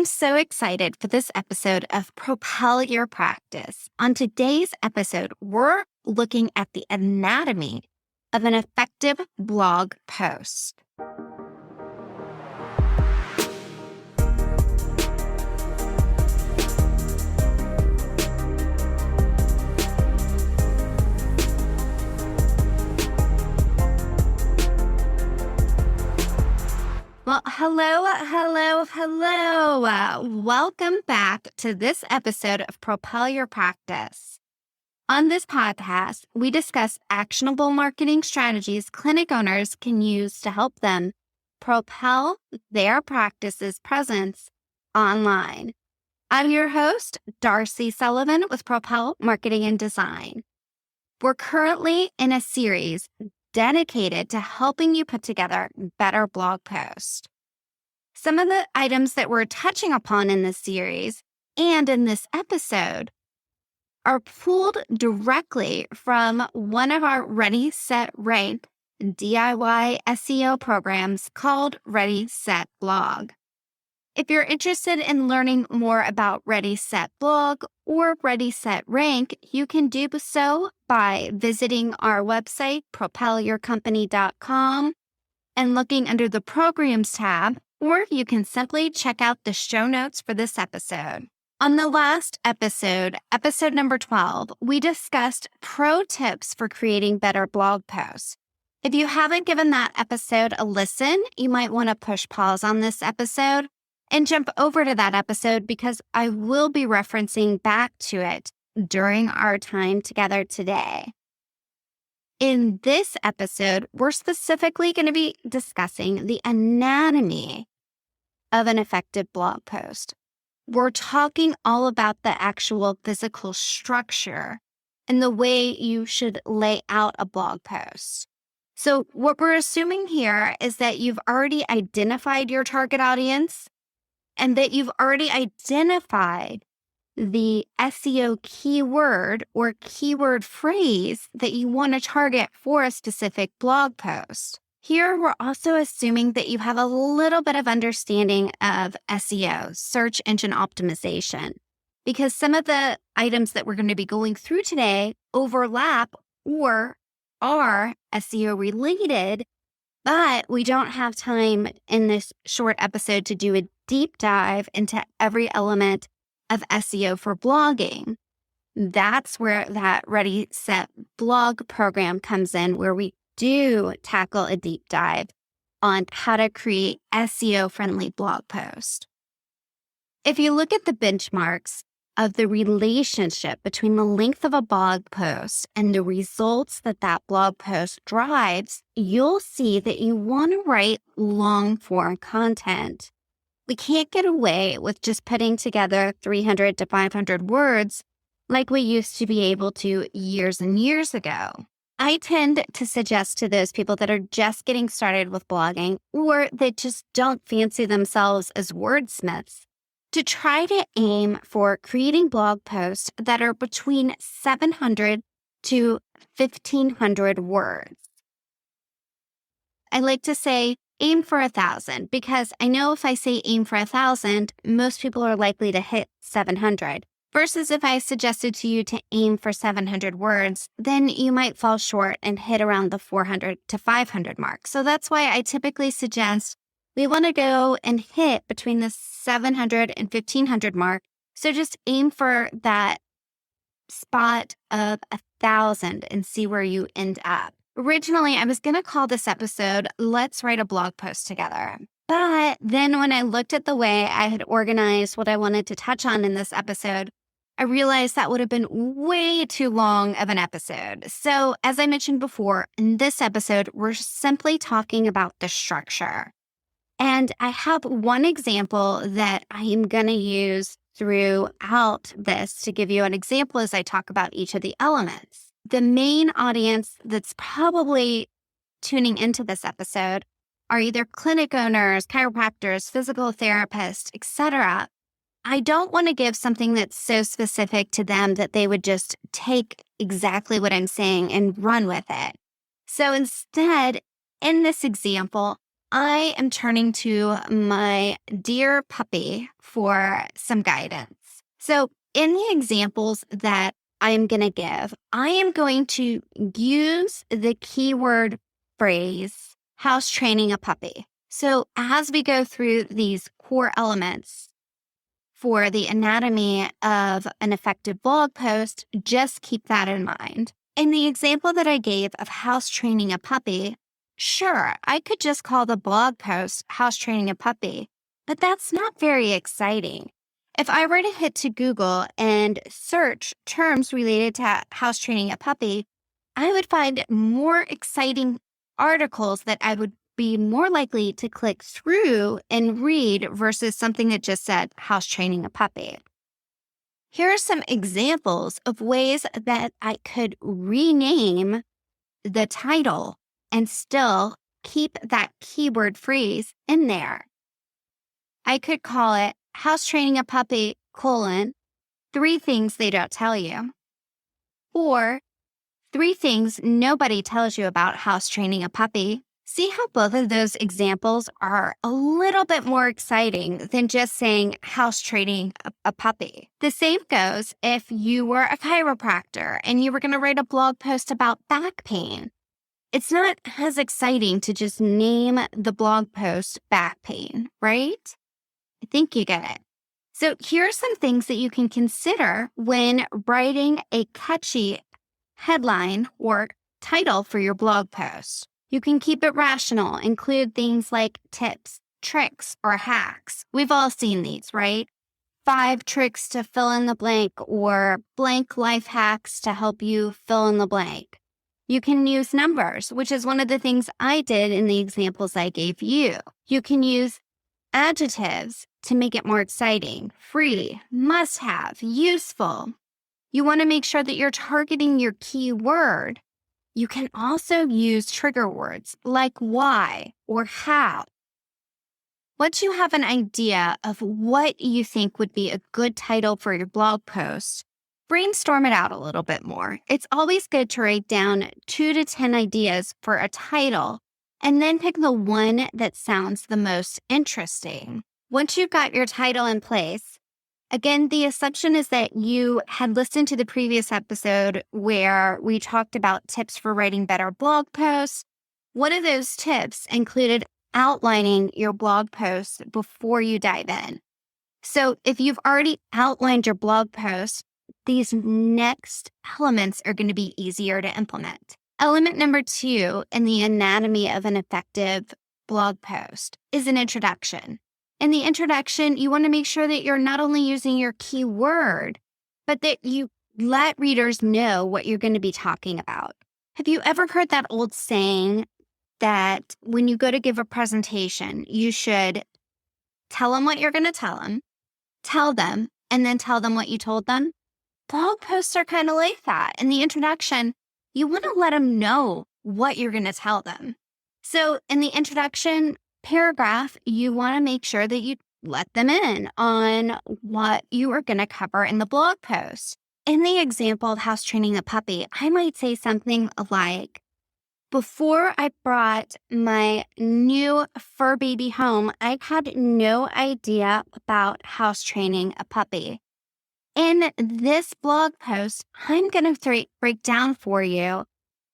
I'm so excited for this episode of Propel Your Practice. On today's episode, we're looking at the anatomy of an effective blog post. Well, hello. Welcome back to this episode of Propel Your Practice. On this podcast, we discuss actionable marketing strategies clinic owners can use to help them propel their practice's presence online. I'm your host, Darcy Sullivan with Propel Marketing and Design. We're currently in a series dedicated to helping you put together better blog posts. Some of the items that we're touching upon in this series and in this episode are pulled directly from one of our Ready, Set, Rank DIY SEO programs called Ready, Set, Blog. If you're interested in learning more about Ready, Set, Blog or Ready, Set, Rank, you can do so by visiting our website, propelyourcompany.com, and looking under the Programs tab, or you can simply check out the show notes for this episode. On the last episode, episode number 12, we discussed pro tips for creating better blog posts. If you haven't given that episode a listen, you might want to push pause on this episode and jump over to that episode because I will be referencing back to it during our time together today. In this episode, we're specifically going to be discussing the anatomy of an effective blog post. We're talking all about the actual physical structure and the way you should lay out a blog post. So what we're assuming here is that you've already identified your target audience and that you've already identified the SEO keyword or keyword phrase that you want to target for a specific blog post. Here, we're also assuming that you have a little bit of understanding of SEO, search engine optimization, because some of the items that we're going to be going through today overlap or are SEO related, but we don't have time in this short episode to do a deep dive into every element of SEO for blogging. That's where that Ready, Set, Blog program comes in, where we do tackle a deep dive on how to create SEO-friendly blog posts. If you look at the benchmarks of the relationship between the length of a blog post and the results that that blog post drives, you'll see that you want to write long-form content. We can't get away with just putting together 300 to 500 words like we used to be able to years and years ago. I tend to suggest to those people that are just getting started with blogging or that just don't fancy themselves as wordsmiths to try to aim for creating blog posts that are between 700 to 1,500 words. I like to say aim for 1,000 because I know if I say aim for 1,000, most people are likely to hit 700. Versus if I suggested to you to aim for 700 words, then you might fall short and hit around the 400 to 500 mark. So that's why I typically suggest we want to go and hit between the 700 and 1,500 mark. So just aim for that spot of 1,000 and see where you end up. Originally, I was going to call this episode, Let's Write a Blog Post Together. But then when I looked at the way I had organized what I wanted to touch on in this episode, I realized that would have been way too long of an episode. So as I mentioned before, in this episode, we're simply talking about the structure. And I have one example that I am going to use throughout this to give you an example as I talk about each of the elements. The main audience that's probably tuning into this episode are either clinic owners, chiropractors, physical therapists, etc. I don't want to give something that's so specific to them that they would just take exactly what I'm saying and run with it. So instead, in this example, I am turning to my dear puppy for some guidance. So, in the examples that I am going to give, I am going to use the keyword phrase, house training a puppy. So, as we go through these core elements for the anatomy of an effective blog post, just keep that in mind. In the example that I gave of house training a puppy, sure, I could just call the blog post House Training a Puppy, but that's not very exciting. If I were to hit to Google and search terms related to house training a puppy, I would find more exciting articles that I would be more likely to click through and read versus something that just said house training a puppy. Here are some examples of ways that I could rename the title and still keep that keyword phrase in there. I could call it House Training a Puppy, 3 things they don't tell you, or 3 things nobody tells you about house training a puppy. See how both of those examples are a little bit more exciting than just saying house training a puppy. The same goes if you were a chiropractor and you were going to write a blog post about back pain. It's not as exciting to just name the blog post back pain, right? I think you get it. So here are some things that you can consider when writing a catchy headline or title for your blog post. You can keep it rational, include things like tips, tricks, or hacks. We've all seen these, right? 5 tricks to fill in the blank or blank life hacks to help you fill in the blank. You can use numbers, which is one of the things I did in the examples I gave you. You can use adjectives to make it more exciting, free, must have, useful. You want to make sure that you're targeting your keyword. You can also use trigger words like why or how. Once you have an idea of what you think would be a good title for your blog post, brainstorm it out a little bit more. It's always good to write down 2 to 10 ideas for a title and then pick the one that sounds the most interesting. Once you've got your title in place, again, the assumption is that you had listened to the previous episode where we talked about tips for writing better blog posts. One of those tips included outlining your blog post before you dive in. So if you've already outlined your blog post, these next elements are going to be easier to implement. Element number 2 in the anatomy of an effective blog post is an introduction. In the introduction, you want to make sure that you're not only using your keyword, but that you let readers know what you're going to be talking about. Have you ever heard that old saying that when you go to give a presentation, you should tell them what you're going to tell them, and then tell them what you told them? Blog posts are kind of like that. In the introduction, you want to let them know what you're going to tell them. So in the introduction paragraph, you want to make sure that you let them in on what you are going to cover in the blog post. In the example of house training a puppy, I might say something like, before I brought my new fur baby home, I had no idea about house training a puppy. In this blog post, I'm going to break down for you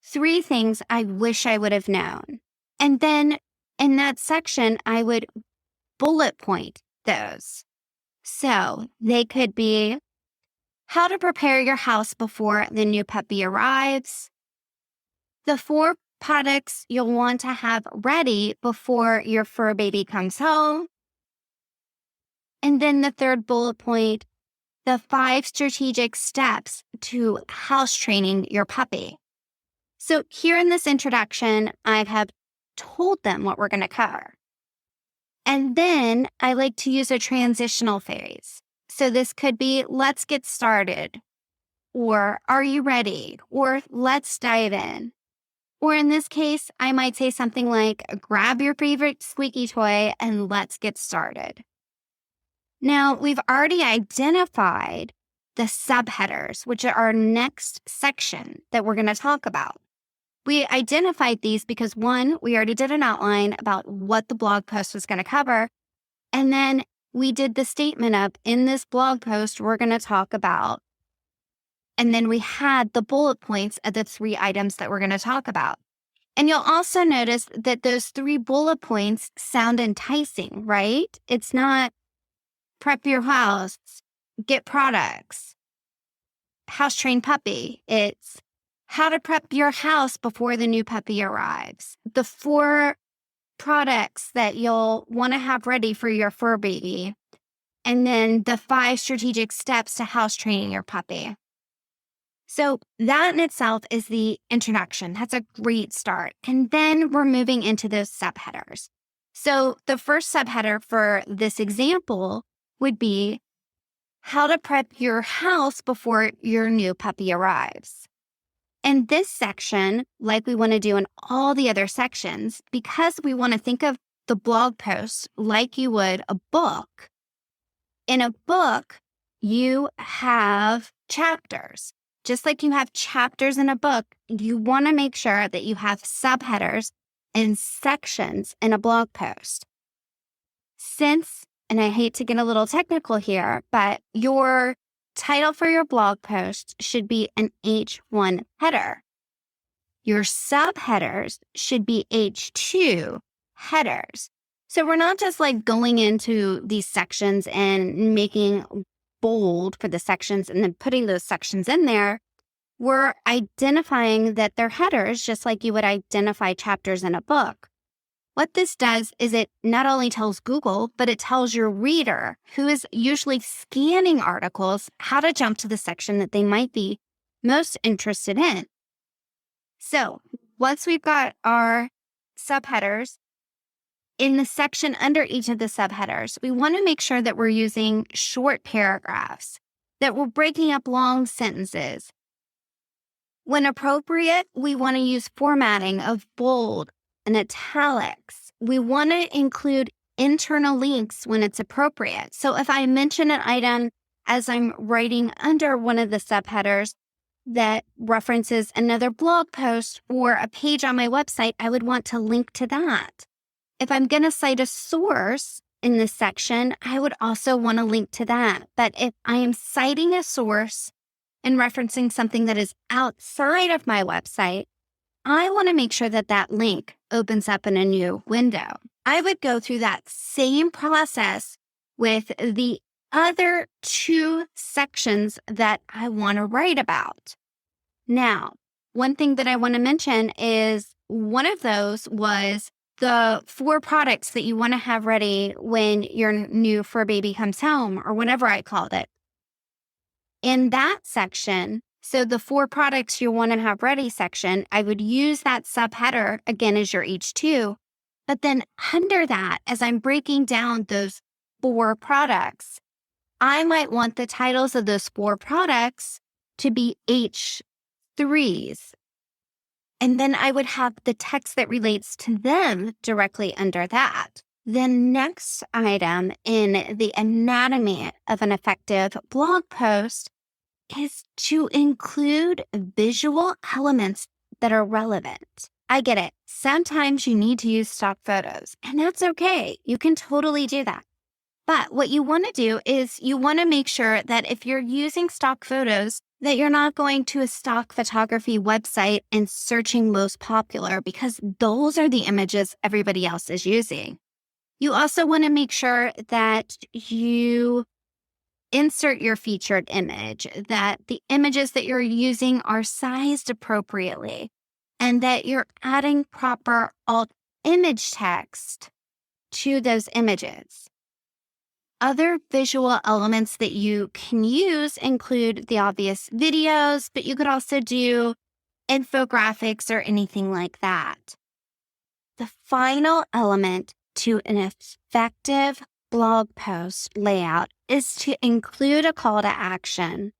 3 things I wish I would have known. And then in that section, I would bullet point those. So they could be how to prepare your house before the new puppy arrives, the 4 products you'll want to have ready before your fur baby comes home, and then the 3rd bullet point, the 5 strategic steps to house training your puppy. So here in this introduction, I have told them what we're going to cover. And then I like to use a transitional phrase. So this could be, let's get started, or are you ready, or let's dive in. Or in this case, I might say something like, grab your favorite squeaky toy and let's get started. Now, we've already identified the subheaders, which are our next section that we're going to talk about. We identified these because one, we already did an outline about what the blog post was going to cover. And then we did the statement of, in this blog post, we're going to talk about. And then we had the bullet points of the 3 items that we're going to talk about. And you'll also notice that those 3 bullet points sound enticing, right? It's not prep your house, get products, house trained puppy. It's how to prep your house before the new puppy arrives. The 4 products that you'll want to have ready for your fur baby. And then the 5 strategic steps to house training your puppy. So that in itself is the introduction. That's a great start. And then we're moving into those subheaders. So the first subheader for this example would be how to prep your house before your new puppy arrives. In this section, like we want to do in all the other sections, because we want to think of the blog post like you would a book. In a book, you have chapters. Just like you have chapters in a book, you want to make sure that you have subheaders and sections in a blog post. Since, and I hate to get a little technical here, but your title for your blog post should be an H1 header. Your subheaders should be H2 headers. So we're not just like going into these sections and making bold for the sections and then putting those sections in there. We're identifying that they're headers just like you would identify chapters in a book. What this does is it not only tells Google, but it tells your reader, who is usually scanning articles, how to jump to the section that they might be most interested in. So once we've got our subheaders, in the section under each of the subheaders, we want to make sure that we're using short paragraphs, that we're breaking up long sentences. When appropriate, we want to use formatting of bold and italics. We want to include internal links when it's appropriate. So if I mention an item as I'm writing under one of the subheaders that references another blog post or a page on my website, I would want to link to that. If I'm going to cite a source in this section, I would also want to link to that. But if I am citing a source and referencing something that is outside of my website, I want to make sure that that link opens up in a new window. I would go through that same process with the other 2 sections that I want to write about. Now, one thing that I want to mention is one of those was the 4 products that you want to have ready when your new fur baby comes home, or whatever I called it. In that section, so the 4 products you want to have ready section, I would use that subheader again as your H2. But then under that, as I'm breaking down those 4 products, I might want the titles of those 4 products to be H3s. And then I would have the text that relates to them directly under that. The next item in the anatomy of an effective blog post is to include visual elements that are relevant. I get it. Sometimes you need to use stock photos, and that's okay. You can totally do that. But what you want to do is you want to make sure that if you're using stock photos, that you're not going to a stock photography website and searching most popular, because those are the images everybody else is using. You also want to make sure that you insert your featured image, that the images that you're using are sized appropriately, and that you're adding proper alt image text to those images. Other visual elements that you can use include the obvious videos, but you could also do infographics or anything like that. The final element to an effective blog post layout is to include a call to action,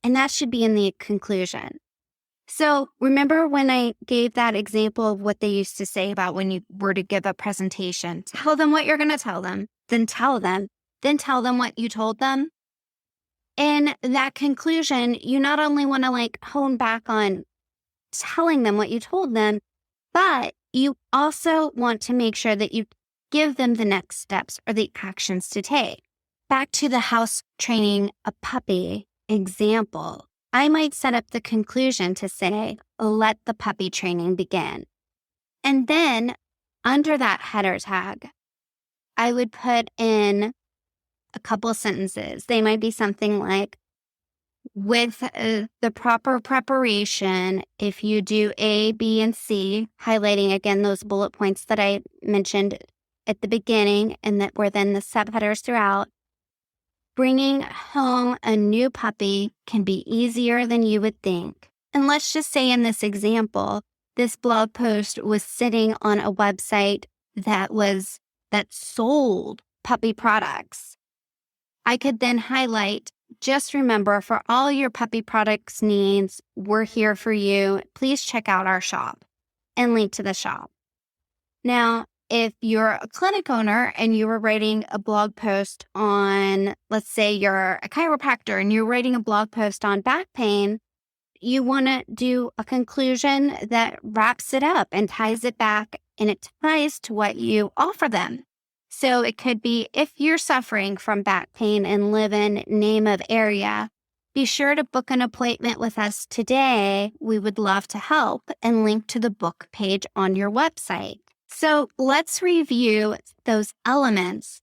and that should be in the conclusion. So remember when I gave that example of what they used to say about when you were to give a presentation, tell them what you're going to tell them, then tell them what you told them. In that conclusion, you not only want to hone back on telling them what you told them, but you also want to make sure that you give them the next steps or the actions to take. Back to the house training a puppy example, I might set up the conclusion to say, let the puppy training begin. And then under that header tag, I would put in a couple sentences. They might be something like, with the proper preparation, if you do A, B, and C, highlighting again those bullet points that I mentioned at the beginning and that were then the subheaders throughout, bringing home a new puppy can be easier than you would think. And let's just say in this example, this blog post was sitting on a website that sold puppy products. I could then highlight, just remember, for all your puppy products needs, we're here for you. Please check out our shop, and link to the shop. Now, if you're a clinic owner and you were writing a blog post on, let's say you're a chiropractor and you're writing a blog post on back pain, you want to do a conclusion that wraps it up and ties it back, and it ties to what you offer them. So it could be, if you're suffering from back pain and live in name of area, be sure to book an appointment with us today. We would love to help, and link to the book page on your website. So let's review those elements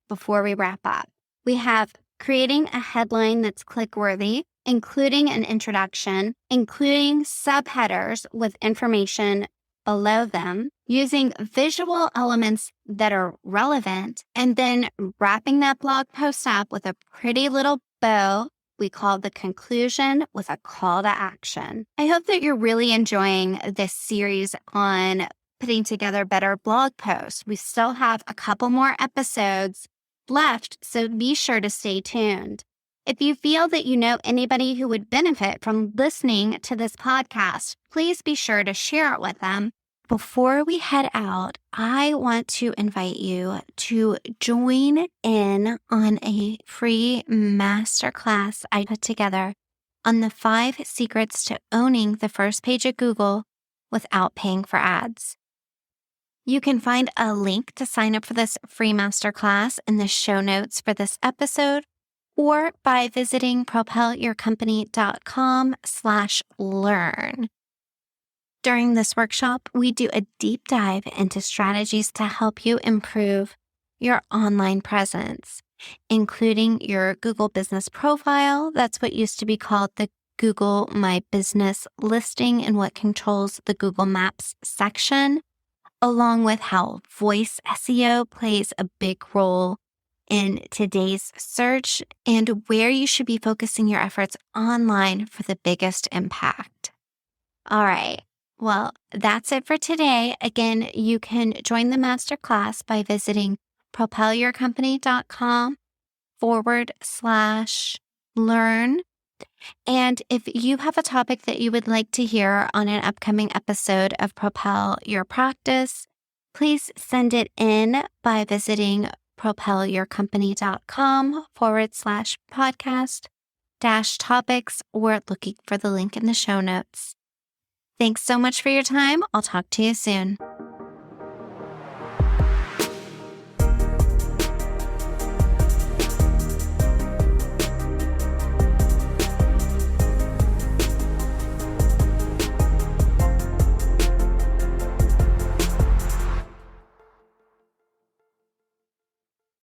before we wrap up. We have creating a headline that's click-worthy, including an introduction, including subheaders with information below them, using visual elements that are relevant, and then wrapping that blog post up with a pretty little bow we call the conclusion with a call to action. I hope that you're really enjoying this series on putting together better blog posts. We still have a couple more episodes left, so be sure to stay tuned. If you feel that you know anybody who would benefit from listening to this podcast, please be sure to share it with them. Before we head out, I want to invite you to join in on a free masterclass I put together on the 5 secrets to owning the first page of Google without paying for ads. You can find a link to sign up for this free masterclass in the show notes for this episode, or by visiting propelyourcompany.com/learn. During this workshop, we do a deep dive into strategies to help you improve your online presence, including your Google business profile. That's what used to be called the Google My Business listing, and what controls the Google Maps section, along with how voice SEO plays a big role in today's search, and where you should be focusing your efforts online for the biggest impact. All right. Well, that's it for today. Again, you can join the masterclass by visiting propelyourcompany.com/learn. And if you have a topic that you would like to hear on an upcoming episode of Propel Your Practice, please send it in by visiting propelyourcompany.com/podcast-topics, or looking for the link in the show notes. Thanks so much for your time. I'll talk to you soon.